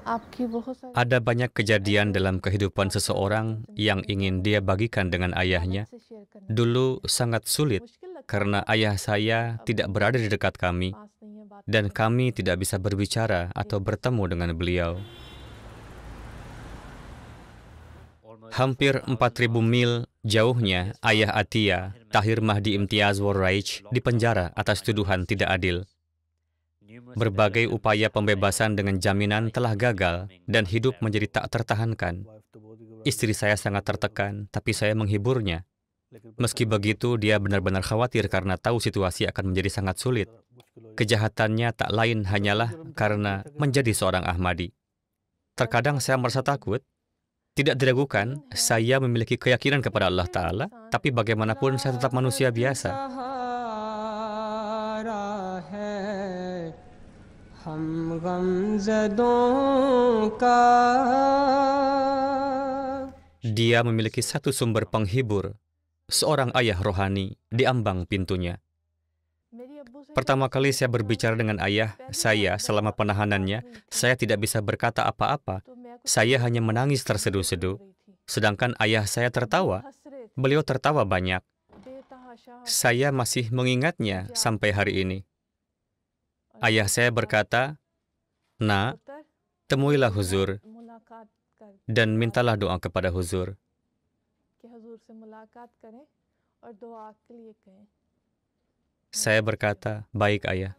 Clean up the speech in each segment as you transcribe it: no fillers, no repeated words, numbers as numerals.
आपकी बहुत सारी Ada banyak kejadian ऐसे dalam kehidupan बातें हैं seseorang जो अपनी yang ingin dia bagikan dengan अचानक ayahnya. से शेयर करना Dulu चाहते हैं। sangat sulit मुश्किल लगता karena था, ayah saya अब tidak वो berada di dekat kami पास नहीं है, बात नहीं dan कर kami सकते, tidak bisa berbicara atau देख नहीं bertemu सकते। dengan beliau. Hampir 4.000 mil jauhnya, ayah Atia, Tahir Mahdi Imtiaz Warraich, dipenjara atas tuduhan tidak adil. Berbagai upaya pembebasan dengan jaminan telah gagal dan hidup menjadi tak tertahankan. Istri saya sangat tertekan, tapi saya menghiburnya. Meski begitu, dia benar-benar khawatir karena tahu situasi akan menjadi sangat sulit. Kejahatannya tak lain hanyalah karena menjadi seorang Ahmadi. Terkadang saya merasa takut. Tidak diragukan, saya memiliki keyakinan kepada Allah Ta'ala, tapi bagaimanapun saya tetap manusia biasa. Dia memiliki satu sumber penghibur, seorang ayah rohani di ambang pintunya. Pertama kali saya berbicara dengan ayah saya selama penahanannya, saya tidak bisa berkata apa-apa. Saya hanya menangis terseduh-seduh. Sedangkan ayah saya tertawa. Beliau tertawa banyak. Saya masih mengingatnya sampai hari ini. Ayah saya berkata, "Nak, temuilah Huzur dan mintalah doa kepada Huzur." Saya berkata, "Baik, ayah."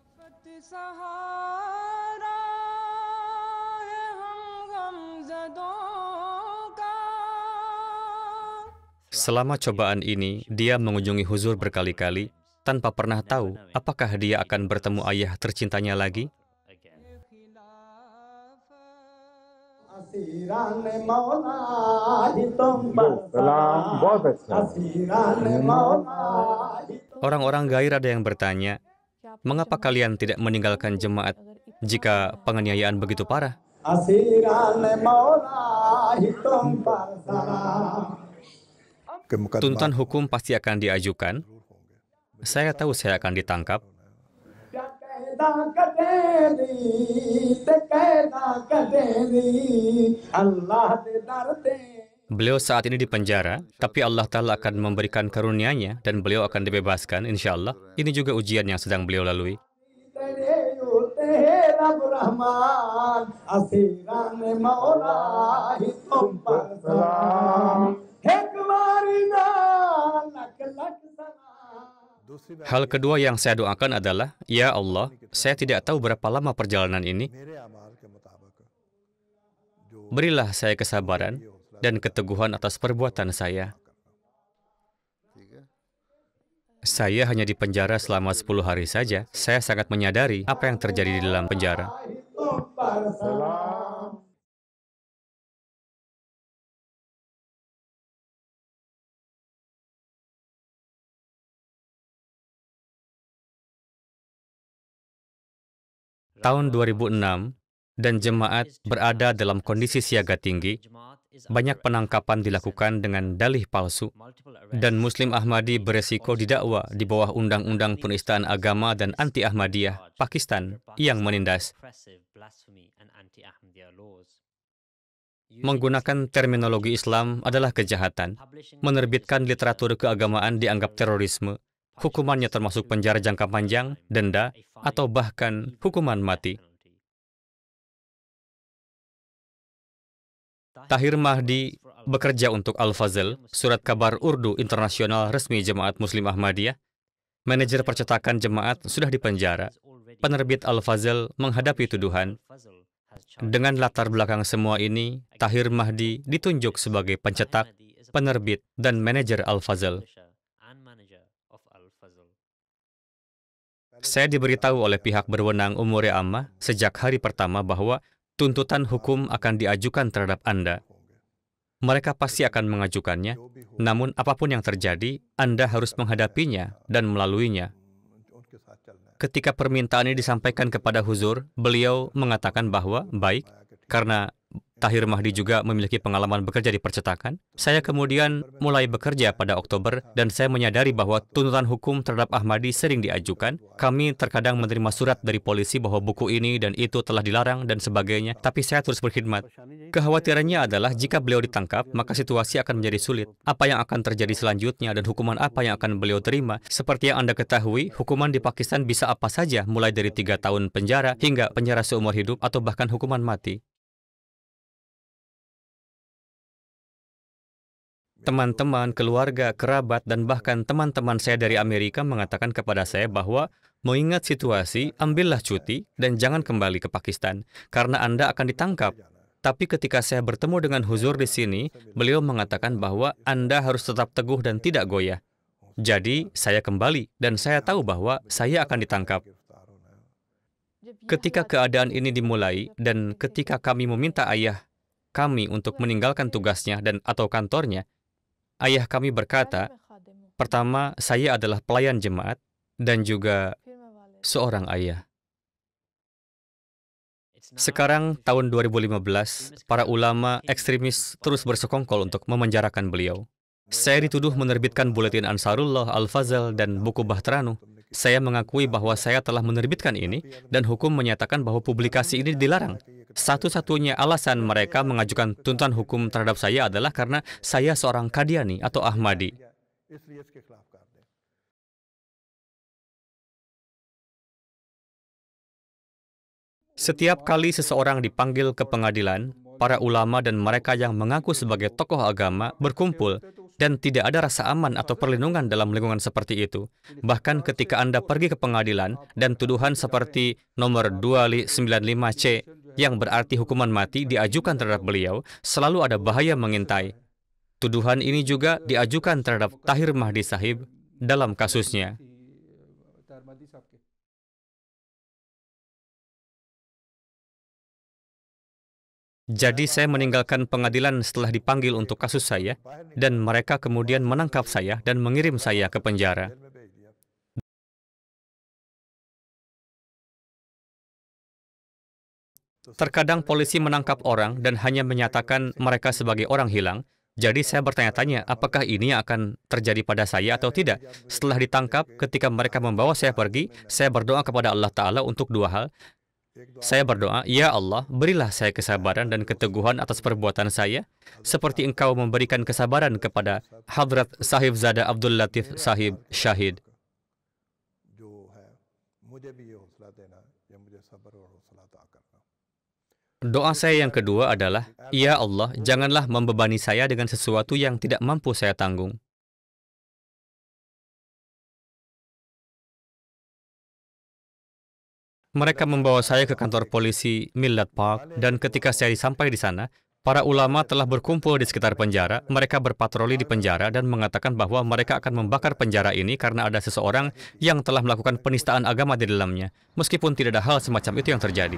Selama cobaan ini, dia mengunjungi Huzur berkali-kali, tanpa pernah tahu apakah dia akan bertemu ayah tercintanya lagi. Orang-orang Gair ada yang bertanya, mengapa kalian tidak meninggalkan jemaat jika penganiayaan begitu parah? Tuntutan hukum pasti akan diajukan. Saya tahu saya akan ditangkap. Beliau saat ini di penjara, tapi Allah Ta'ala akan memberikan karunia-Nya dan beliau akan dibebaskan, insya Allah. Ini juga ujian yang sedang beliau lalui. Hal kedua yang saya doakan adalah, ya Allah, saya tidak tahu berapa lama perjalanan ini. Berilah saya kesabaran dan keteguhan atas perbuatan saya. Saya hanya di penjara selama 10 hari saja. Saya sangat menyadari apa yang terjadi di dalam penjara. Tahun 2006, dan jemaat berada dalam kondisi siaga tinggi. Banyak penangkapan dilakukan dengan dalih palsu, dan Muslim Ahmadi beresiko didakwa di bawah Undang-Undang Penistaan Agama dan Anti-Ahmadiyah Pakistan yang menindas. Menggunakan terminologi Islam adalah kejahatan. Menerbitkan literatur keagamaan dianggap terorisme. Hukumannya termasuk penjara jangka panjang, denda, atau bahkan hukuman mati. Tahir Mahdi bekerja untuk Al-Fazl, surat kabar Urdu internasional resmi Jemaat Muslim Ahmadiyah. Manajer percetakan jemaat sudah dipenjara. Penerbit Al-Fazl menghadapi tuduhan. Dengan latar belakang semua ini, Tahir Mahdi ditunjuk sebagai pencetak, penerbit, dan manajer Al-Fazl. Saya diberitahu oleh pihak berwenang umur ammah sejak hari pertama bahwa tuntutan hukum akan diajukan terhadap Anda. Mereka pasti akan mengajukannya, namun apapun yang terjadi, Anda harus menghadapinya dan melaluinya. Ketika permintaan ini disampaikan kepada Huzur, beliau mengatakan bahwa, baik, karena Tahir Mahdi juga memiliki pengalaman bekerja di percetakan. Saya kemudian mulai bekerja pada Oktober dan saya menyadari bahwa tuntutan hukum terhadap Ahmadi sering diajukan. Kami terkadang menerima surat dari polisi bahwa buku ini dan itu telah dilarang dan sebagainya, tapi saya terus berkhidmat. Kekhawatirannya adalah jika beliau ditangkap, maka situasi akan menjadi sulit. Apa yang akan terjadi selanjutnya dan hukuman apa yang akan beliau terima? Seperti yang Anda ketahui, hukuman di Pakistan bisa apa saja, mulai dari 3 tahun penjara hingga penjara seumur hidup atau bahkan hukuman mati. Teman-teman, keluarga, kerabat, dan bahkan teman-teman saya dari Amerika mengatakan kepada saya bahwa mengingat situasi, ambillah cuti dan jangan kembali ke Pakistan, karena Anda akan ditangkap. Tapi ketika saya bertemu dengan Huzur di sini, beliau mengatakan bahwa Anda harus tetap teguh dan tidak goyah. Jadi, saya kembali, dan saya tahu bahwa saya akan ditangkap. Ketika keadaan ini dimulai, dan ketika kami meminta ayah kami untuk meninggalkan tugasnya dan atau kantornya, ayah kami berkata, pertama, saya adalah pelayan jemaat dan juga seorang ayah. Sekarang, tahun 2015, para ulama ekstremis terus bersekongkol untuk memenjarakan beliau. Saya dituduh menerbitkan buletin Ansarullah, Al-Fazal, dan buku Bahtranu. Saya mengakui bahwa saya telah menerbitkan ini, dan hukum menyatakan bahwa publikasi ini dilarang. Satu-satunya alasan mereka mengajukan tuntutan hukum terhadap saya adalah karena saya seorang Qadiani atau Ahmadi. Setiap kali seseorang dipanggil ke pengadilan, para ulama dan mereka yang mengaku sebagai tokoh agama berkumpul dan tidak ada rasa aman atau perlindungan dalam lingkungan seperti itu. Bahkan ketika Anda pergi ke pengadilan dan tuduhan seperti nomor 295C yang berarti hukuman mati diajukan terhadap beliau, selalu ada bahaya mengintai. Tuduhan ini juga diajukan terhadap Tahir Mahdi Sahib dalam kasusnya. Jadi saya meninggalkan pengadilan setelah dipanggil untuk kasus saya, dan mereka kemudian menangkap saya dan mengirim saya ke penjara. Terkadang polisi menangkap orang dan hanya menyatakan mereka sebagai orang hilang. Jadi saya bertanya-tanya, apakah ini akan terjadi pada saya atau tidak? Setelah ditangkap, ketika mereka membawa saya pergi, saya berdoa kepada Allah Ta'ala untuk 2 hal. Saya berdoa, ya Allah, berilah saya kesabaran dan keteguhan atas perbuatan saya, seperti Engkau memberikan kesabaran kepada Hadrat Sahib Zada Abdul Latif Sahib Syahid. Doa saya yang kedua adalah, ya Allah, janganlah membebani saya dengan sesuatu yang tidak mampu saya tanggung. Mereka membawa saya ke kantor polisi Millat Park, dan ketika saya sampai di sana, para ulama telah berkumpul di sekitar penjara. Mereka berpatroli di penjara dan mengatakan bahwa mereka akan membakar penjara ini karena ada seseorang yang telah melakukan penistaan agama di dalamnya, meskipun tidak ada hal semacam itu yang terjadi.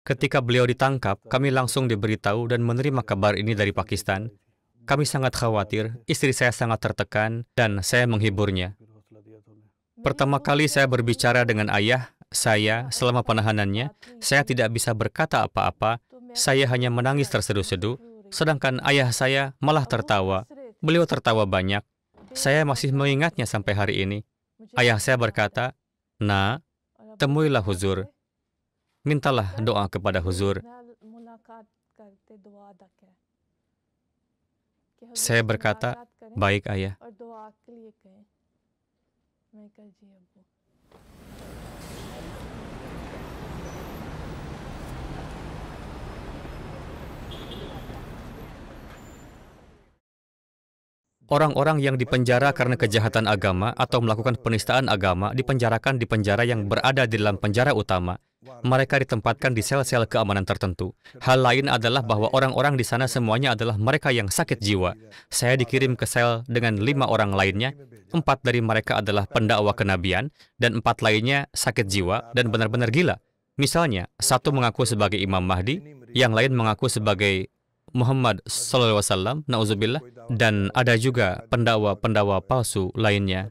Ketika beliau ditangkap, kami langsung diberitahu dan menerima kabar ini dari Pakistan. Kami sangat khawatir, istri saya sangat tertekan, dan saya menghiburnya. Pertama kali saya berbicara dengan ayah saya selama penahanannya, saya tidak bisa berkata apa-apa, saya hanya menangis terseduh-seduh, sedangkan ayah saya malah tertawa. Beliau tertawa banyak. Saya masih mengingatnya sampai hari ini. Ayah saya berkata, "Nak, temuilah Huzur. Mintalah doa kepada Huzur." Saya berkata, "Baik, Ayah." Orang-orang yang dipenjara karena kejahatan agama atau melakukan penistaan agama dipenjarakan di penjara yang berada di dalam penjara utama. Mereka ditempatkan di sel-sel keamanan tertentu. Hal lain adalah bahwa orang-orang di sana semuanya adalah mereka yang sakit jiwa. Saya dikirim ke sel dengan 5 orang lainnya. 4 dari mereka adalah pendakwa kenabian, dan 4 lainnya sakit jiwa dan benar-benar gila. Misalnya, 1 mengaku sebagai Imam Mahdi, yang lain mengaku sebagai Muhammad SAW, na'udzubillah, dan ada juga pendakwa-pendakwa palsu lainnya.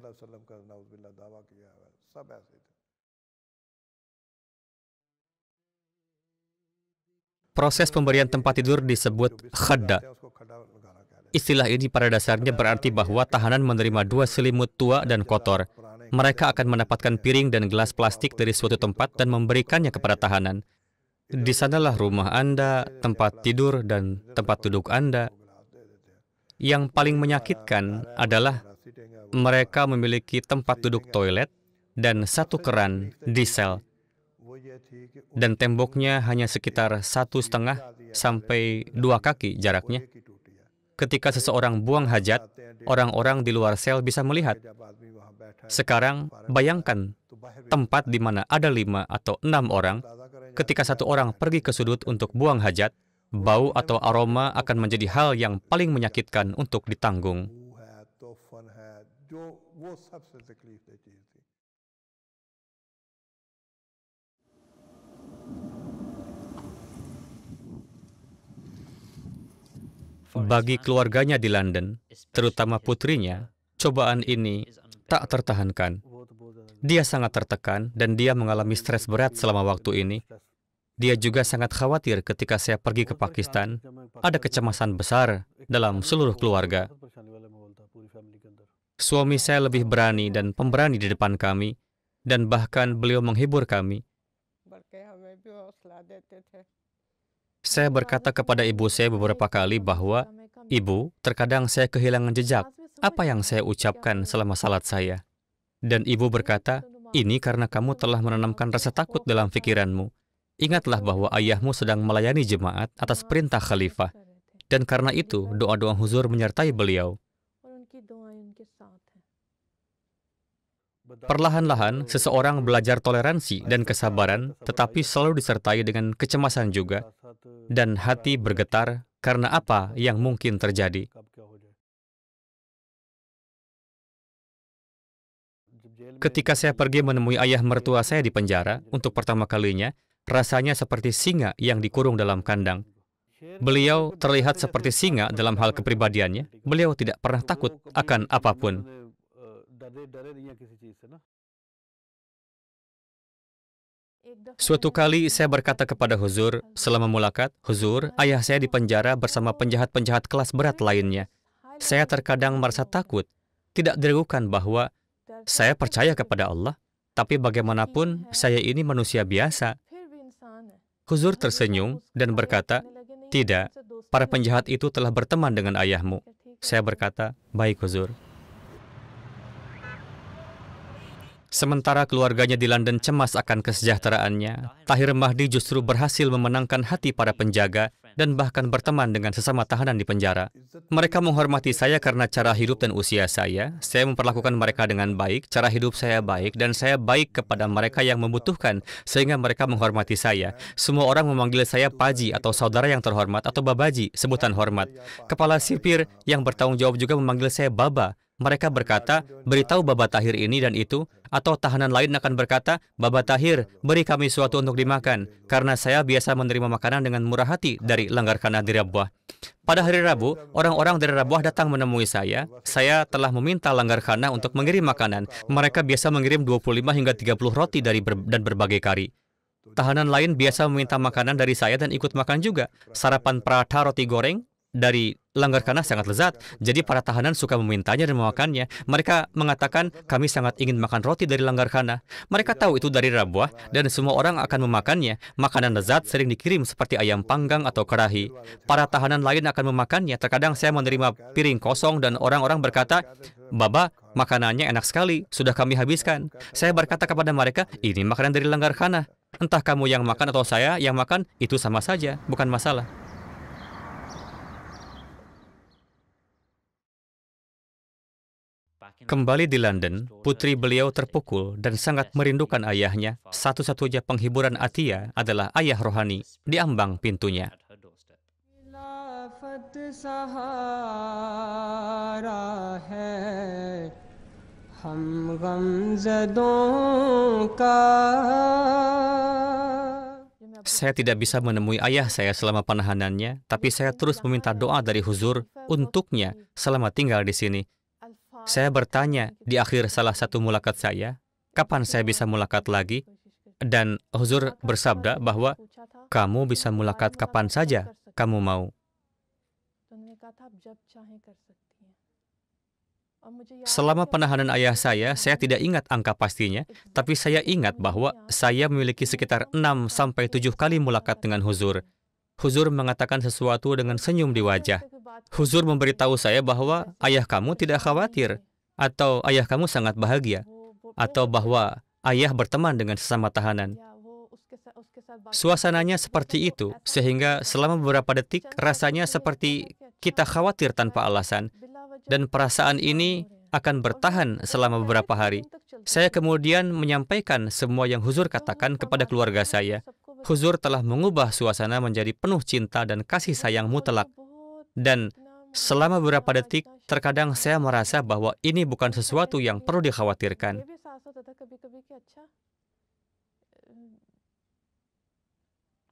Proses pemberian tempat tidur disebut khadda. Istilah ini pada dasarnya berarti bahwa tahanan menerima 2 selimut tua dan kotor. Mereka akan mendapatkan piring dan gelas plastik dari suatu tempat dan memberikannya kepada tahanan. Di sanalah rumah Anda, tempat tidur, dan tempat duduk Anda. Yang paling menyakitkan adalah mereka memiliki tempat duduk toilet dan 1 keran di sel. Dan temboknya hanya sekitar 1,5 sampai 2 kaki jaraknya. Ketika seseorang buang hajat, orang-orang di luar sel bisa melihat. Sekarang, bayangkan tempat di mana ada 5 atau 6 orang, ketika 1 orang pergi ke sudut untuk buang hajat, bau atau aroma akan menjadi hal yang paling menyakitkan untuk ditanggung. Bagi keluarganya di London, terutama putrinya, cobaan ini tak tertahankan. Dia sangat tertekan dan dia mengalami stres berat selama waktu ini. Dia juga sangat khawatir ketika saya pergi ke Pakistan. Ada kecemasan besar dalam seluruh keluarga. Suami saya lebih berani dan pemberani di depan kami, dan bahkan beliau menghibur kami. Saya berkata kepada ibu saya beberapa kali bahwa, "Ibu, terkadang saya kehilangan jejak. Apa yang saya ucapkan selama salat saya?" Dan ibu berkata, "Ini karena kamu telah menanamkan rasa takut dalam pikiranmu. Ingatlah bahwa ayahmu sedang melayani jemaat atas perintah khalifah. Dan karena itu, doa-doa huzur menyertai beliau." Perlahan-lahan, seseorang belajar toleransi dan kesabaran, tetapi selalu disertai dengan kecemasan juga, dan hati bergetar karena apa yang mungkin terjadi. Ketika saya pergi menemui ayah mertua saya di penjara untuk pertama kalinya, rasanya seperti singa yang dikurung dalam kandang. Beliau terlihat seperti singa dalam hal kepribadiannya. Beliau tidak pernah takut akan apapun. Suatu kali saya berkata kepada Huzur, selama mulakat, "Huzur, ayah saya di penjara bersama penjahat-penjahat kelas berat lainnya. Saya terkadang merasa takut, tidak diragukan bahwa saya percaya kepada Allah, tapi bagaimanapun saya ini manusia biasa." Huzur tersenyum dan berkata, "Tidak, para penjahat itu telah berteman dengan ayahmu." Saya berkata, "Baik, Huzur." Sementara keluarganya di London cemas akan kesejahteraannya, Tahir Mahdi justru berhasil memenangkan hati para penjaga dan bahkan berteman dengan sesama tahanan di penjara. Mereka menghormati saya karena cara hidup dan usia saya. Saya memperlakukan mereka dengan baik, cara hidup saya baik, dan saya baik kepada mereka yang membutuhkan, sehingga mereka menghormati saya. Semua orang memanggil saya Paji atau saudara yang terhormat atau Babaji, sebutan hormat. Kepala sipir yang bertanggung jawab juga memanggil saya Baba. Mereka berkata, "Beritahu Baba Tahir ini dan itu," atau tahanan lain akan berkata, "Baba Tahir, beri kami suatu untuk dimakan," karena saya biasa menerima makanan dengan murah hati dari Langgarkhana di Rabwah. Pada hari Rabu, orang-orang dari Rabwah datang menemui saya. Saya telah meminta Langgarkhana untuk mengirim makanan. Mereka biasa mengirim 25 hingga 30 roti dan berbagai kari. Tahanan lain biasa meminta makanan dari saya dan ikut makan juga. Sarapan paratha roti goreng dari Langgarkhana sangat lezat, jadi para tahanan suka memintanya dan memakannya. Mereka mengatakan, "Kami sangat ingin makan roti dari Langgarkhana." Mereka tahu itu dari Rabwah, dan semua orang akan memakannya. Makanan lezat sering dikirim seperti ayam panggang atau kerahi. Para tahanan lain akan memakannya. Terkadang saya menerima piring kosong dan orang-orang berkata, "Baba, makanannya enak sekali, sudah kami habiskan." Saya berkata kepada mereka, "Ini makanan dari Langgarkhana. Entah kamu yang makan atau saya yang makan, itu sama saja, bukan masalah." Kembali di London, putri beliau terpukul dan sangat merindukan ayahnya. Satu-satunya penghiburan Atia adalah ayah rohani di ambang pintunya. saya tidak bisa menemui ayah saya selama penahanannya, tapi saya terus meminta doa dari Huzur untuknya selama tinggal di sini. Saya bertanya di akhir salah satu mulakat saya, kapan saya bisa mulakat lagi? Dan Huzur bersabda bahwa kamu bisa mulakat kapan saja kamu mau. Selama penahanan ayah saya tidak ingat angka pastinya, tapi saya ingat bahwa saya memiliki sekitar 6-7 kali mulakat dengan Huzur. Huzur mengatakan sesuatu dengan senyum di wajah. Huzur memberitahu saya bahwa ayah kamu tidak khawatir, atau ayah kamu sangat bahagia, atau bahwa ayah berteman dengan sesama tahanan. Suasananya seperti itu, sehingga selama beberapa detik rasanya seperti kita khawatir tanpa alasan. Dan perasaan ini akan bertahan selama beberapa hari. Saya kemudian menyampaikan semua yang Huzur katakan kepada keluarga saya. Huzur telah mengubah suasana menjadi penuh cinta dan kasih sayang mutlak. Dan selama beberapa detik, terkadang saya merasa bahwa ini bukan sesuatu yang perlu dikhawatirkan.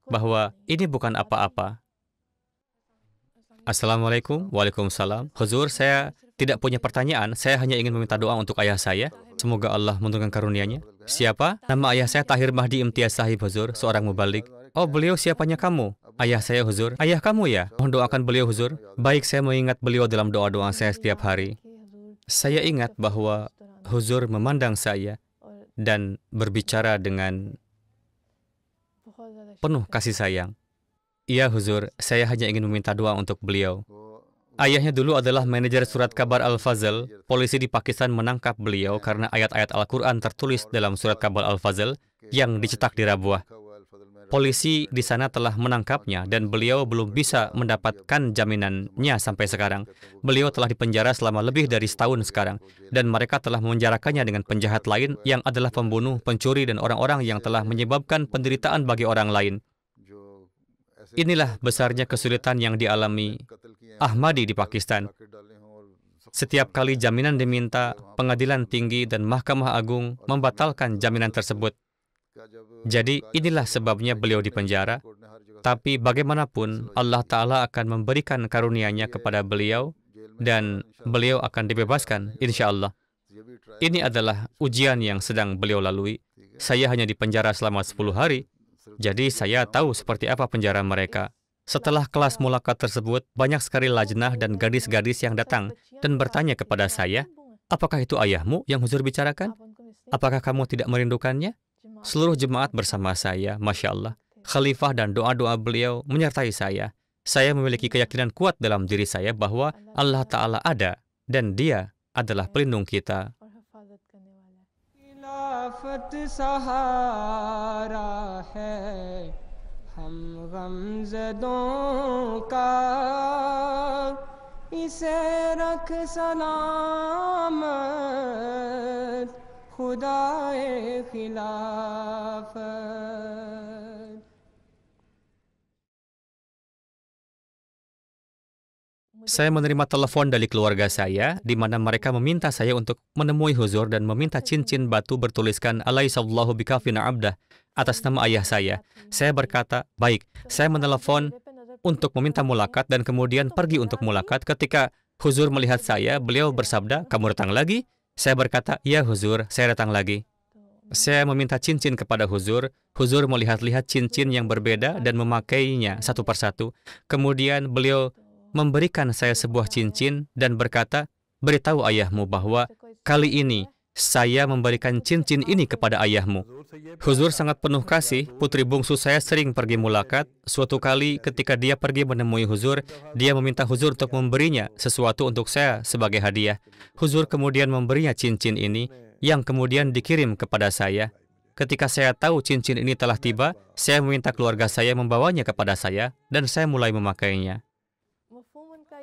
Bahwa ini bukan apa-apa. Assalamualaikum. Waalaikumsalam. Huzur, saya tidak punya pertanyaan. Saya hanya ingin meminta doa untuk ayah saya. Semoga Allah menurunkan karunia-Nya. Siapa? Nama ayah saya Tahir Mahdi Imtiaz Sahib, Huzur, seorang mubalik. Oh, beliau siapanya kamu? Ayah saya, Huzur. Ayah kamu ya? Mohon doakan beliau, Huzur. Baik, saya mengingat beliau dalam doa-doa saya setiap hari. Saya ingat bahwa Huzur memandang saya dan berbicara dengan penuh kasih sayang. Iya, Huzur, saya hanya ingin meminta doa untuk beliau. Ayahnya dulu adalah manajer surat kabar Al-Fazl. Polisi di Pakistan menangkap beliau karena ayat-ayat Al-Quran tertulis dalam surat kabar Al-Fazl yang dicetak di Rabuah. Polisi di sana telah menangkapnya dan beliau belum bisa mendapatkan jaminannya sampai sekarang. Beliau telah dipenjara selama lebih dari setahun sekarang. Dan mereka telah memenjarakannya dengan penjahat lain yang adalah pembunuh, pencuri, dan orang-orang yang telah menyebabkan penderitaan bagi orang lain. Inilah besarnya kesulitan yang dialami Ahmadi di Pakistan. Setiap kali jaminan diminta, pengadilan tinggi dan Mahkamah Agung membatalkan jaminan tersebut. Jadi inilah sebabnya beliau dipenjara. Tapi bagaimanapun Allah Ta'ala akan memberikan karunia-Nya kepada beliau dan beliau akan dibebaskan, insya Allah. Ini adalah ujian yang sedang beliau lalui. Saya hanya dipenjara selama 10 hari. Jadi saya tahu seperti apa penjara mereka. Setelah kelas mulakat tersebut, banyak sekali lajnah dan gadis-gadis yang datang dan bertanya kepada saya, apakah itu ayahmu yang Huzur bicarakan? Apakah kamu tidak merindukannya? Seluruh jemaat bersama saya, Masya Allah. Khalifah dan doa-doa beliau menyertai saya. Saya memiliki keyakinan kuat dalam diri saya bahwa Allah Ta'ala ada dan Dia adalah pelindung kita. खिलाफत सहारा है हम गमज़दों का इसे रख सलामत खुदाए खिलाफत. Saya menerima telepon dari keluarga saya, di mana mereka meminta saya untuk menemui Huzur dan meminta cincin batu bertuliskan Alaihissallahu bikafina abdah atas nama ayah saya. Saya berkata, baik, saya menelepon untuk meminta mulakat dan kemudian pergi untuk mulakat. Ketika Huzur melihat saya, beliau bersabda, kamu datang lagi? Saya berkata, ya Huzur, saya datang lagi. Saya meminta cincin kepada Huzur. Huzur melihat-lihat cincin yang berbeda dan memakainya satu persatu. Kemudian beliau memberikan saya sebuah cincin dan berkata, beritahu ayahmu bahwa kali ini saya memberikan cincin ini kepada ayahmu. Huzur sangat penuh kasih. Putri bungsu saya sering pergi mulakat. Suatu kali ketika dia pergi menemui Huzur, dia meminta Huzur untuk memberinya sesuatu untuk saya sebagai hadiah. Huzur kemudian memberinya cincin ini yang kemudian dikirim kepada saya. Ketika saya tahu cincin ini telah tiba, saya meminta keluarga saya membawanya kepada saya dan saya mulai memakainya.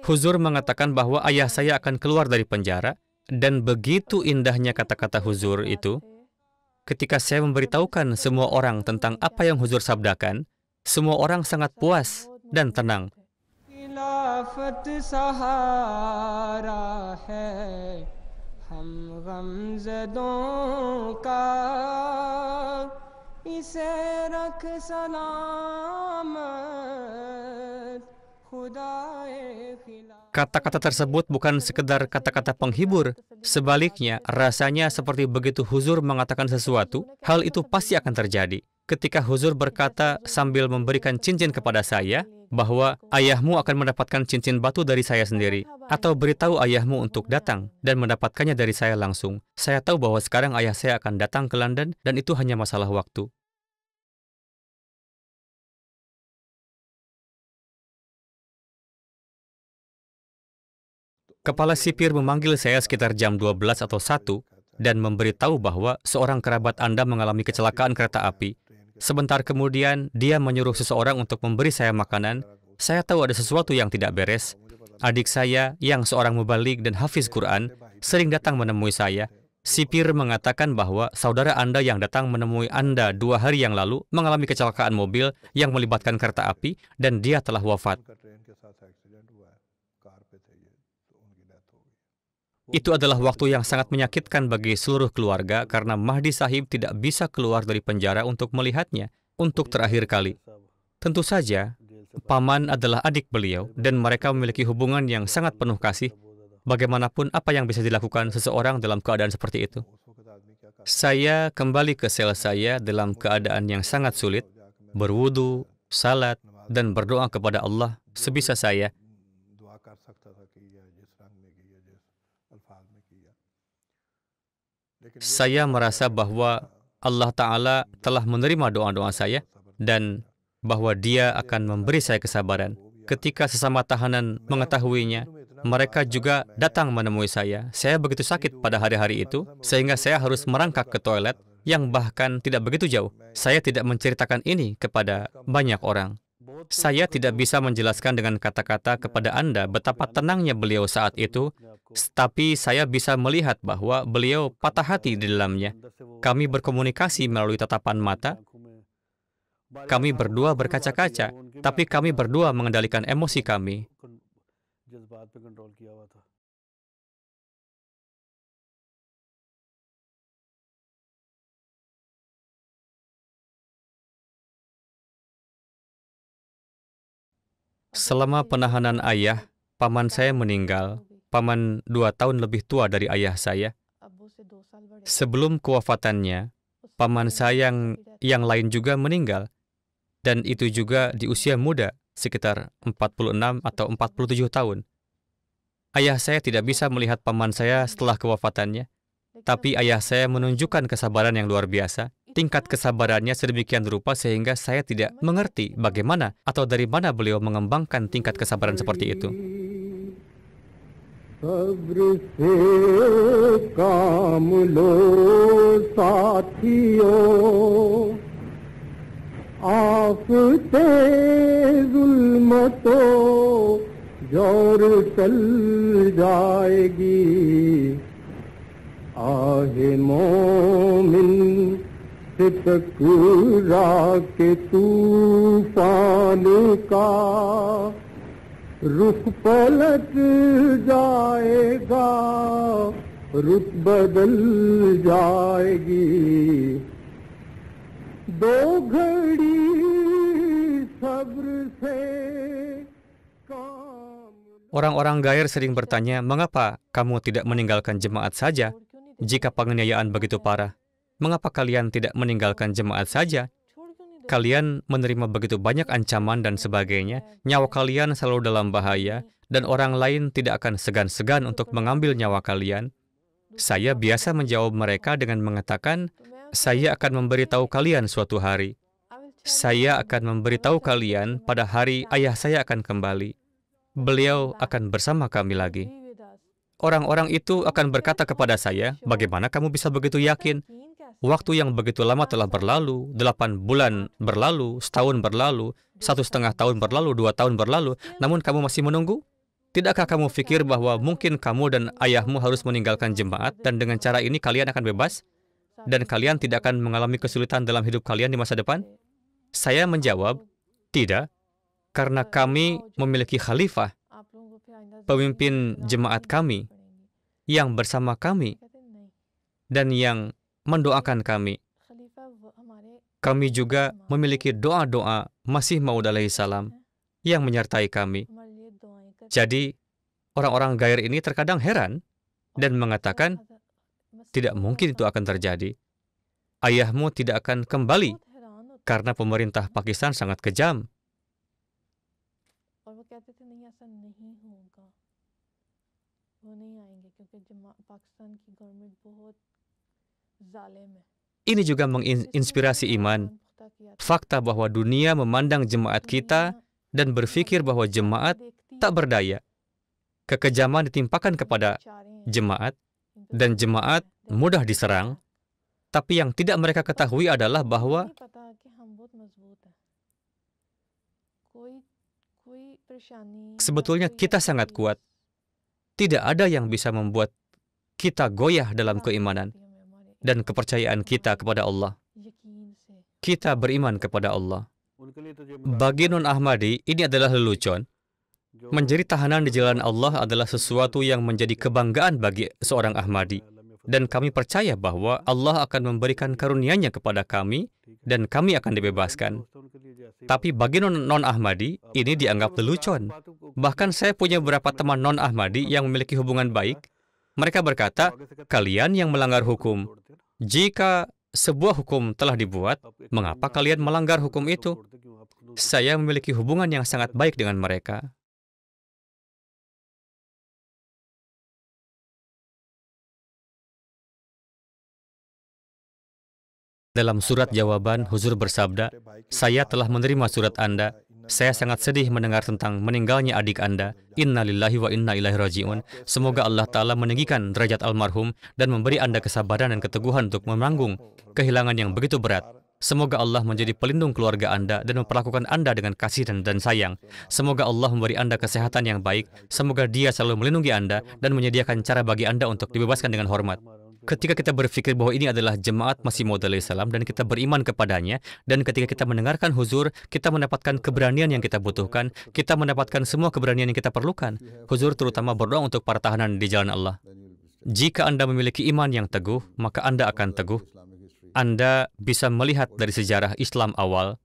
Huzur mengatakan bahwa ayah saya akan keluar dari penjara, dan begitu indahnya kata-kata Huzur itu. Ketika saya memberitahukan semua orang tentang apa yang Huzur sabdakan, semua orang sangat puas dan tenang. Kata-kata tersebut bukan sekedar kata-kata penghibur. Sebaliknya, rasanya seperti begitu Huzur mengatakan sesuatu, hal itu pasti akan terjadi. Ketika Huzur berkata sambil memberikan cincin kepada saya, bahwa ayahmu akan mendapatkan cincin batu dari saya sendiri, atau beritahu ayahmu untuk datang dan mendapatkannya dari saya langsung. Saya tahu bahwa sekarang ayah saya akan datang ke London dan itu hanya masalah waktu. Kepala sipir memanggil saya sekitar jam 12 atau 1 dan memberitahu bahwa seorang kerabat Anda mengalami kecelakaan kereta api. Sebentar kemudian, dia menyuruh seseorang untuk memberi saya makanan. Saya tahu ada sesuatu yang tidak beres. Adik saya, yang seorang mubalik dan hafiz Quran, sering datang menemui saya. Sipir mengatakan bahwa saudara Anda yang datang menemui Anda 2 hari yang lalu mengalami kecelakaan mobil yang melibatkan kereta api dan dia telah wafat. Itu adalah waktu yang sangat menyakitkan bagi seluruh keluarga karena Mahdi Sahib tidak bisa keluar dari penjara untuk melihatnya untuk terakhir kali. Tentu saja, paman adalah adik beliau dan mereka memiliki hubungan yang sangat penuh kasih. Bagaimanapun apa yang bisa dilakukan seseorang dalam keadaan seperti itu. Saya kembali ke sel saya dalam keadaan yang sangat sulit, berwudu, salat, dan berdoa kepada Allah sebisa saya. Saya merasa bahwa Allah Ta'ala telah menerima doa-doa saya dan bahwa Dia akan memberi saya kesabaran. Ketika sesama tahanan mengetahuinya, mereka juga datang menemui saya. Saya begitu sakit pada hari-hari itu, sehingga saya harus merangkak ke toilet yang bahkan tidak begitu jauh. Saya tidak menceritakan ini kepada banyak orang. Saya tidak bisa menjelaskan dengan kata-kata kepada Anda betapa tenangnya beliau saat itu, tapi saya bisa melihat bahwa beliau patah hati di dalamnya. Kami berkomunikasi melalui tatapan mata. Kami berdua berkaca-kaca, tapi kami berdua mengendalikan emosi kami. Selama penahanan ayah, paman saya meninggal. Paman 2 tahun lebih tua dari ayah saya. Sebelum kewafatannya, paman saya yang lain juga meninggal. Dan itu juga di usia muda, sekitar 46 atau 47 tahun. Ayah saya tidak bisa melihat paman saya setelah kewafatannya. Tapi ayah saya menunjukkan kesabaran yang luar biasa. Tingkat kesabarannya sedemikian rupa sehingga saya tidak mengerti bagaimana atau dari mana beliau mengembangkan tingkat kesabaran seperti itu. आहे मोमिन से टकरा के तूफान का रुख पलट जाएगा रुख बदल जाएगी दो घड़ी सब्र से Orang-orang Gair sering bertanya, mengapa kamu tidak meninggalkan jemaat saja jika penganiayaan begitu parah? Mengapa kalian tidak meninggalkan jemaat saja? Kalian menerima begitu banyak ancaman dan sebagainya, nyawa kalian selalu dalam bahaya, dan orang lain tidak akan segan-segan untuk mengambil nyawa kalian. Saya biasa menjawab mereka dengan mengatakan, saya akan memberitahu kalian suatu hari. Saya akan memberitahu kalian pada hari ayah saya akan kembali. Beliau akan bersama kami lagi. Orang-orang itu akan berkata kepada saya, bagaimana kamu bisa begitu yakin? Waktu yang begitu lama telah berlalu, 8 bulan berlalu, setahun berlalu, 1,5 tahun berlalu, 2 tahun berlalu, namun kamu masih menunggu? Tidakkah kamu pikir bahwa mungkin kamu dan ayahmu harus meninggalkan jemaat dan dengan cara ini kalian akan bebas? Dan kalian tidak akan mengalami kesulitan dalam hidup kalian di masa depan? Saya menjawab, tidak. Karena kami memiliki khalifah, pemimpin jemaat kami, yang bersama kami, dan yang mendoakan kami. Kami juga memiliki doa-doa Masih Maud alaihi salam yang menyertai kami. Jadi, orang-orang Gair ini terkadang heran dan mengatakan, tidak mungkin itu akan terjadi. Ayahmu tidak akan kembali karena pemerintah Pakistan sangat kejam. Ini juga menginspirasi iman. Fakta bahwa dunia memandang jemaat kita dan berpikir bahwa jemaat tak berdaya. Kekejaman ditimpakan kepada jemaat, dan jemaat mudah diserang. Tapi yang tidak mereka ketahui adalah bahwa sebetulnya kita sangat kuat. Tidak ada yang bisa membuat kita goyah dalam keimanan dan kepercayaan kita kepada Allah. Kita beriman kepada Allah. Bagi non-Ahmadi, ini adalah lelucon. Menjadi tahanan di jalan Allah adalah sesuatu yang menjadi kebanggaan bagi seorang Ahmadi. Dan kami percaya bahwa Allah akan memberikan karunia-Nya kepada kami, dan kami akan dibebaskan. Tapi bagi non-Ahmadi, ini dianggap lelucon. Bahkan saya punya beberapa teman non-Ahmadi yang memiliki hubungan baik. Mereka berkata, kalian yang melanggar hukum. Jika sebuah hukum telah dibuat, mengapa kalian melanggar hukum itu? Saya memiliki hubungan yang sangat baik dengan mereka. Dalam surat jawaban, Huzur bersabda, saya telah menerima surat Anda. Saya sangat sedih mendengar tentang meninggalnya adik Anda. Inna lillahi wa inna ilaihi raji'un. Semoga Allah Ta'ala meninggikan derajat almarhum dan memberi Anda kesabaran dan keteguhan untuk menanggung kehilangan yang begitu berat. Semoga Allah menjadi pelindung keluarga Anda dan memperlakukan Anda dengan kasih dan sayang. Semoga Allah memberi Anda kesehatan yang baik. Semoga Dia selalu melindungi Anda dan menyediakan cara bagi Anda untuk dibebaskan dengan hormat. Ketika kita berpikir bahwa ini adalah jemaat Masih Maud alaihi salam dan kita beriman kepadanya, dan ketika kita mendengarkan Huzur, kita mendapatkan keberanian yang kita butuhkan, kita mendapatkan semua keberanian yang kita perlukan. Huzur terutama berdoa untuk para tahanan di jalan Allah. Jika Anda memiliki iman yang teguh, maka Anda akan teguh. Anda bisa melihat dari sejarah Islam awal,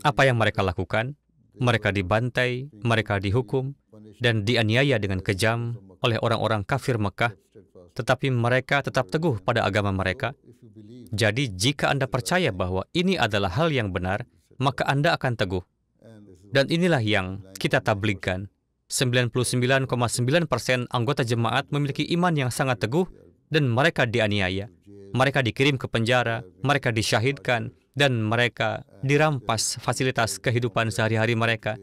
apa yang mereka lakukan. Mereka dibantai, mereka dihukum, dan dianiaya dengan kejam oleh orang-orang kafir Mekah. Tetapi mereka tetap teguh pada agama mereka. Jadi, jika Anda percaya bahwa ini adalah hal yang benar, maka Anda akan teguh. Dan inilah yang kita tabligkan. 99,9% anggota jemaat memiliki iman yang sangat teguh, dan mereka dianiaya. Mereka dikirim ke penjara, mereka disyahidkan, dan mereka dirampas fasilitas kehidupan sehari-hari mereka.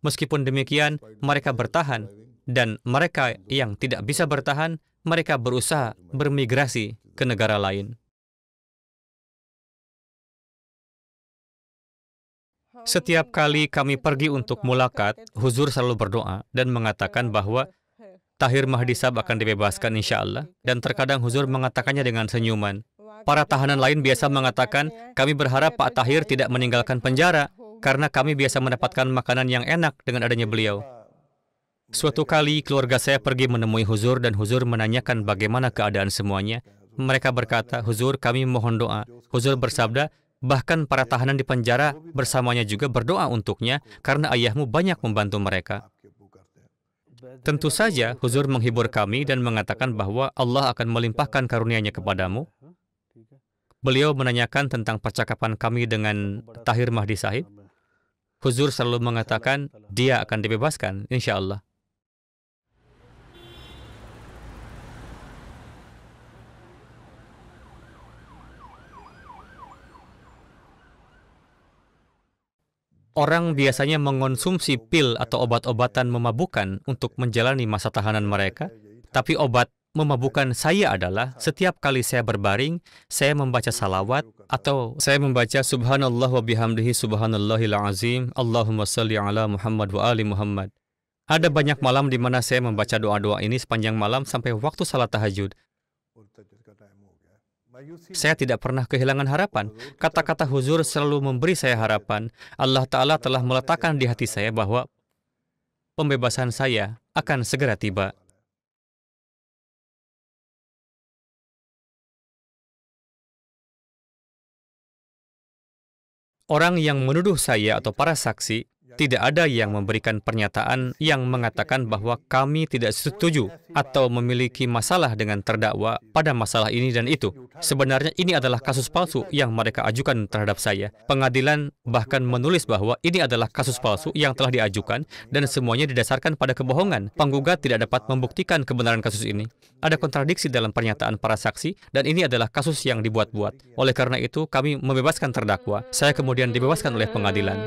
Meskipun demikian, mereka bertahan. Dan mereka yang tidak bisa bertahan, mereka berusaha bermigrasi ke negara lain. Setiap kali kami pergi untuk mulakat, Huzur selalu berdoa dan mengatakan bahwa Tahir Mahdi Sahib akan dibebaskan insya Allah. Dan terkadang Huzur mengatakannya dengan senyuman. Para tahanan lain biasa mengatakan, kami berharap Pak Tahir tidak meninggalkan penjara, karena kami biasa mendapatkan makanan yang enak dengan adanya beliau. Suatu kali keluarga saya pergi menemui Huzur dan Huzur menanyakan bagaimana keadaan semuanya. Mereka berkata, Huzur, kami mohon doa. Huzur bersabda, bahkan para tahanan di penjara bersamanya juga berdoa untuknya karena ayahmu banyak membantu mereka. Tentu saja Huzur menghibur kami dan mengatakan bahwa Allah akan melimpahkan karunia-Nya kepadamu. Beliau menanyakan tentang percakapan kami dengan Tahir Mahdi Sahib. Huzur selalu mengatakan dia akan dibebaskan, insya Allah. Orang biasanya mengonsumsi pil atau obat-obatan memabukkan untuk menjalani masa tahanan mereka. Tapi obat memabukkan saya adalah setiap kali saya berbaring, saya membaca salawat atau saya membaca Subhanallah wa bihamdihi Subhanallahil azim, Allahumma salli ala Muhammad wa ali Muhammad. Ada banyak malam di mana saya membaca doa-doa ini sepanjang malam sampai waktu salat tahajud. Saya tidak pernah kehilangan harapan. Kata-kata Huzur selalu memberi saya harapan. Allah Ta'ala telah meletakkan di hati saya bahwa pembebasan saya akan segera tiba. Orang yang menuduh saya atau para saksi Tidak ada yang memberikan pernyataan yang mengatakan bahwa kami tidak setuju atau memiliki masalah dengan terdakwa pada masalah ini dan itu. Sebenarnya ini adalah kasus palsu yang mereka ajukan terhadap saya. Pengadilan bahkan menulis bahwa ini adalah kasus palsu yang telah diajukan dan semuanya didasarkan pada kebohongan. Penggugat tidak dapat membuktikan kebenaran kasus ini. Ada kontradiksi dalam pernyataan para saksi dan ini adalah kasus yang dibuat-buat. Oleh karena itu, kami membebaskan terdakwa. Saya kemudian dibebaskan oleh pengadilan.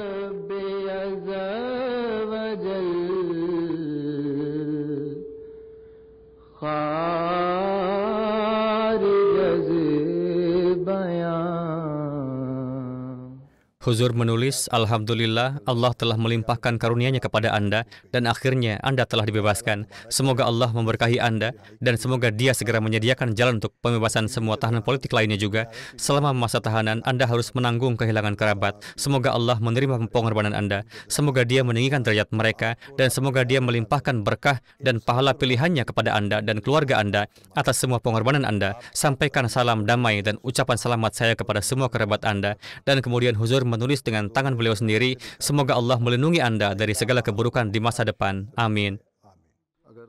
Huzur menulis, Alhamdulillah, Allah telah melimpahkan karunia-Nya kepada Anda, dan akhirnya Anda telah dibebaskan. Semoga Allah memberkahi Anda, dan semoga Dia segera menyediakan jalan untuk pembebasan semua tahanan politik lainnya juga. Selama masa tahanan, Anda harus menanggung kehilangan kerabat. Semoga Allah menerima pengorbanan Anda. Semoga Dia meninggikan derajat mereka, dan semoga Dia melimpahkan berkah dan pahala pilihannya kepada Anda dan keluarga Anda atas semua pengorbanan Anda. Sampaikan salam damai dan ucapan selamat saya kepada semua kerabat Anda. Dan kemudian Huzur menulis dengan tangan beliau sendiri, semoga Allah melindungi Anda dari segala keburukan di masa depan. Amin.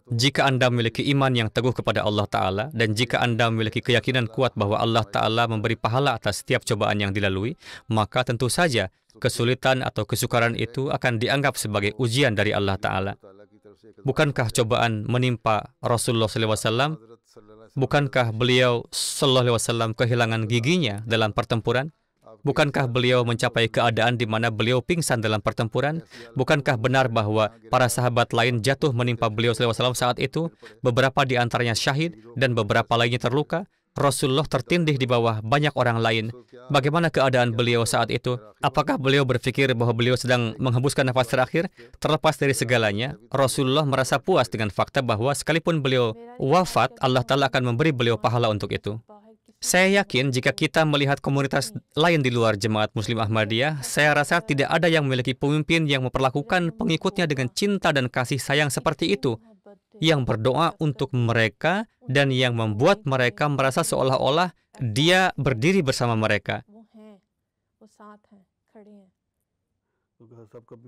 Jika Anda memiliki iman yang teguh kepada Allah Ta'ala, dan jika Anda memiliki keyakinan kuat bahwa Allah Ta'ala memberi pahala atas setiap cobaan yang dilalui, maka tentu saja kesulitan atau kesukaran itu akan dianggap sebagai ujian dari Allah Ta'ala. Bukankah cobaan menimpa Rasulullah SAW? Bukankah beliau SAW kehilangan giginya dalam pertempuran? Bukankah beliau mencapai keadaan di mana beliau pingsan dalam pertempuran? Bukankah benar bahwa para sahabat lain jatuh menimpa beliau SAW saat itu? Beberapa di antaranya syahid dan beberapa lainnya terluka. Rasulullah tertindih di bawah banyak orang lain. Bagaimana keadaan beliau saat itu? Apakah beliau berpikir bahwa beliau sedang menghembuskan nafas terakhir? Terlepas dari segalanya, Rasulullah merasa puas dengan fakta bahwa sekalipun beliau wafat, Allah Ta'ala akan memberi beliau pahala untuk itu. Saya yakin jika kita melihat komunitas lain di luar Jemaat Muslim Ahmadiyah, saya rasa tidak ada yang memiliki pemimpin yang memperlakukan pengikutnya dengan cinta dan kasih sayang seperti itu, yang berdoa untuk mereka dan yang membuat mereka merasa seolah-olah dia berdiri bersama mereka.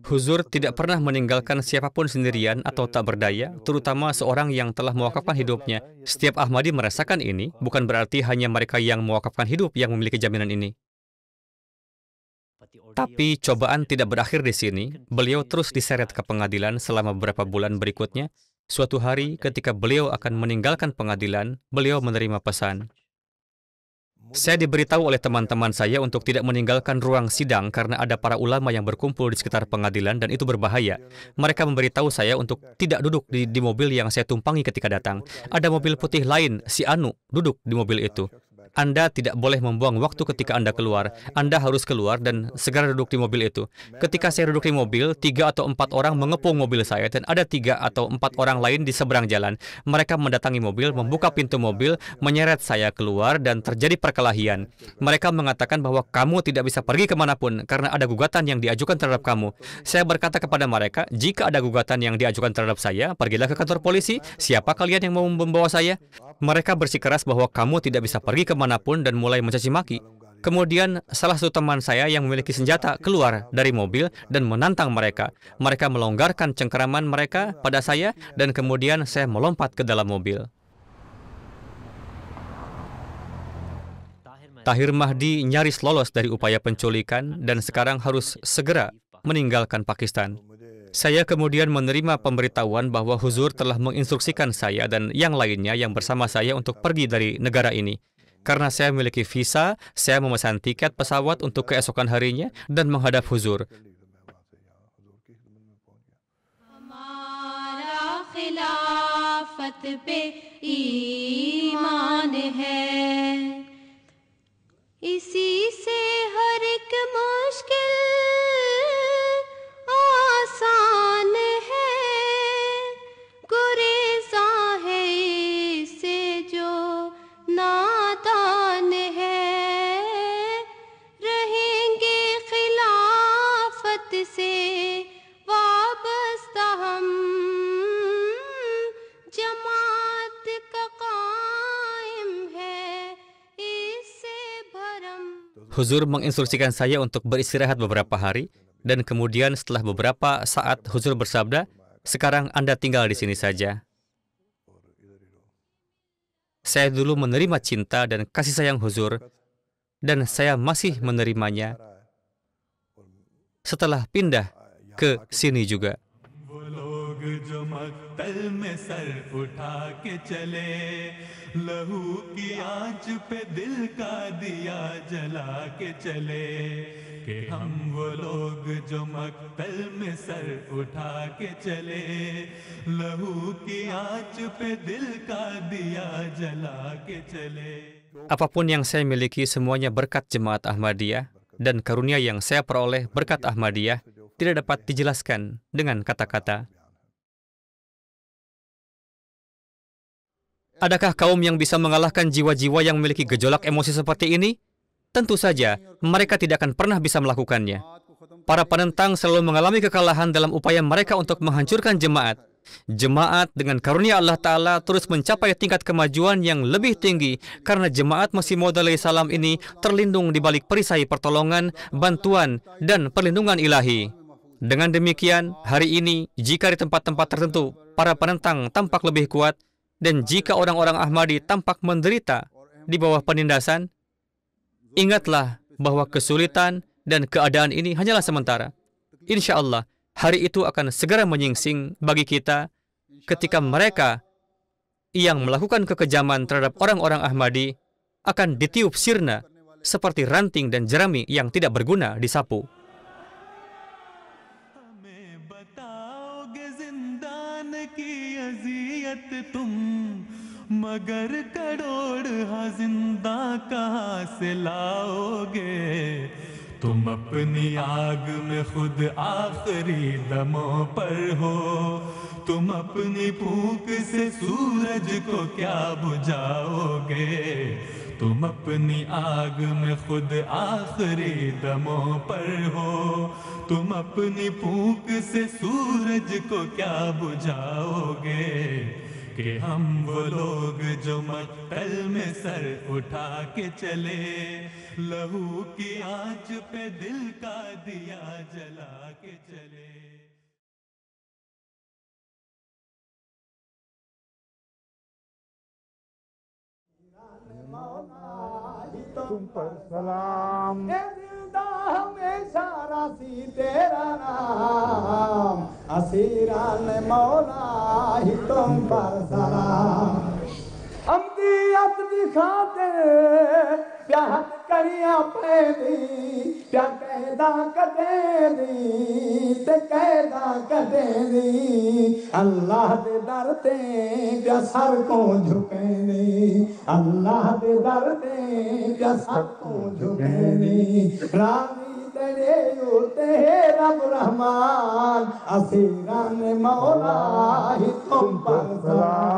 Huzur tidak pernah meninggalkan siapapun sendirian atau tak berdaya, terutama seorang yang telah mewakafkan hidupnya. Setiap Ahmadi merasakan ini, bukan berarti hanya mereka yang mewakafkan hidup yang memiliki jaminan ini. Tapi cobaan tidak berakhir di sini. Beliau terus diseret ke pengadilan selama beberapa bulan berikutnya. Suatu hari ketika beliau akan meninggalkan pengadilan, beliau menerima pesan. Saya diberitahu oleh teman-teman saya untuk tidak meninggalkan ruang sidang karena ada para ulama yang berkumpul di sekitar pengadilan dan itu berbahaya. Mereka memberitahu saya untuk tidak duduk di mobil yang saya tumpangi ketika datang. Ada mobil putih lain, si Anu, duduk di mobil itu. Anda tidak boleh membuang waktu ketika Anda keluar. Anda harus keluar dan segera duduk di mobil itu. Ketika saya duduk di mobil, 3 atau 4 orang mengepung mobil saya dan ada 3 atau 4 orang lain di seberang jalan. Mereka mendatangi mobil, membuka pintu mobil, menyeret saya keluar dan terjadi perkelahian. Mereka mengatakan bahwa kamu tidak bisa pergi kemanapun karena ada gugatan yang diajukan terhadap kamu. Saya berkata kepada mereka, jika ada gugatan yang diajukan terhadap saya, pergilah ke kantor polisi. Siapa kalian yang mau membawa saya? Mereka bersikeras bahwa kamu tidak bisa pergi kemanapun dan mulai mencaci maki. Kemudian salah satu teman saya yang memiliki senjata keluar dari mobil dan menantang mereka. Mereka melonggarkan cengkeraman mereka pada saya dan kemudian saya melompat ke dalam mobil. Tahir Mahdi nyaris lolos dari upaya penculikan dan sekarang harus segera meninggalkan Pakistan. Saya kemudian menerima pemberitahuan bahwa Huzur telah menginstruksikan saya dan yang lainnya yang bersama saya untuk pergi dari negara ini. Karena saya memiliki visa, saya memesan tiket pesawat untuk keesokan harinya dan menghadap Huzur. Huzur menginstruksikan saya untuk beristirahat beberapa hari. Dan kemudian setelah beberapa saat Huzur bersabda, sekarang Anda tinggal di sini saja. Saya dulu menerima cinta dan kasih sayang Huzur, dan saya masih menerimanya setelah pindah ke sini juga. जो मक्तल में सर उठा के चले, लहू की आंच पे दिल का दिया जला के चले, कि हम वो लोग जो मक्तल में सर उठा के चले, लहू की आंच पे दिल का दिया जला के चले. Apapun yang saya miliki semuanya berkat Jemaat Ahmadiyah, dan karunia yang saya peroleh berkat Ahmadiyah tidak dapat dijelaskan dengan kata-kata. Adakah kaum yang bisa mengalahkan jiwa-jiwa yang memiliki gejolak emosi seperti ini? Tentu saja, mereka tidak akan pernah bisa melakukannya. Para penentang selalu mengalami kekalahan dalam upaya mereka untuk menghancurkan jemaat. Jemaat dengan karunia Allah Ta'ala terus mencapai tingkat kemajuan yang lebih tinggi karena jemaat Masih Maud alaihi salam ini terlindung di balik perisai pertolongan, bantuan, dan perlindungan ilahi. Dengan demikian, hari ini, jika di tempat-tempat tertentu para penentang tampak lebih kuat, dan jika orang-orang Ahmadi tampak menderita di bawah penindasan, ingatlah bahwa kesulitan dan keadaan ini hanyalah sementara. Insya Allah, hari itu akan segera menyingsing bagi kita ketika mereka yang melakukan kekejaman terhadap orang-orang Ahmadi akan ditiup sirna seperti ranting dan jerami yang tidak berguna disapu. मगर करोड़ जिंदा कहाँ से लाओगे, तुम अपनी आग में खुद आखिरी दमों पर हो, तुम अपनी फूंक से सूरज को क्या बुझाओगे, तुम अपनी आग में खुद आखिरी दमों पर हो, तुम अपनी फूंक से सूरज को क्या बुझाओगे, कि हम वो लोग जो मक्तल में सर उठा के चले, लहू की आंच पे दिल का दिया जला के चले. तुम पर सलाम जिंदा हमेशा रासी तेरा नाम, असीरान मौला ही तुम पर सलाम. अमदियत दिखाते प्यार करिया पैदी, प्या कैदा कटे दी ते कैदा कटे दी, अल्लाह दे दर ते प्या सर को झुके दी, अल्लाह दे दर ते प्या सर को झुके दी. राजी तेरे उते रब रहमान, असीरान मौला ही तुम पर सलाम.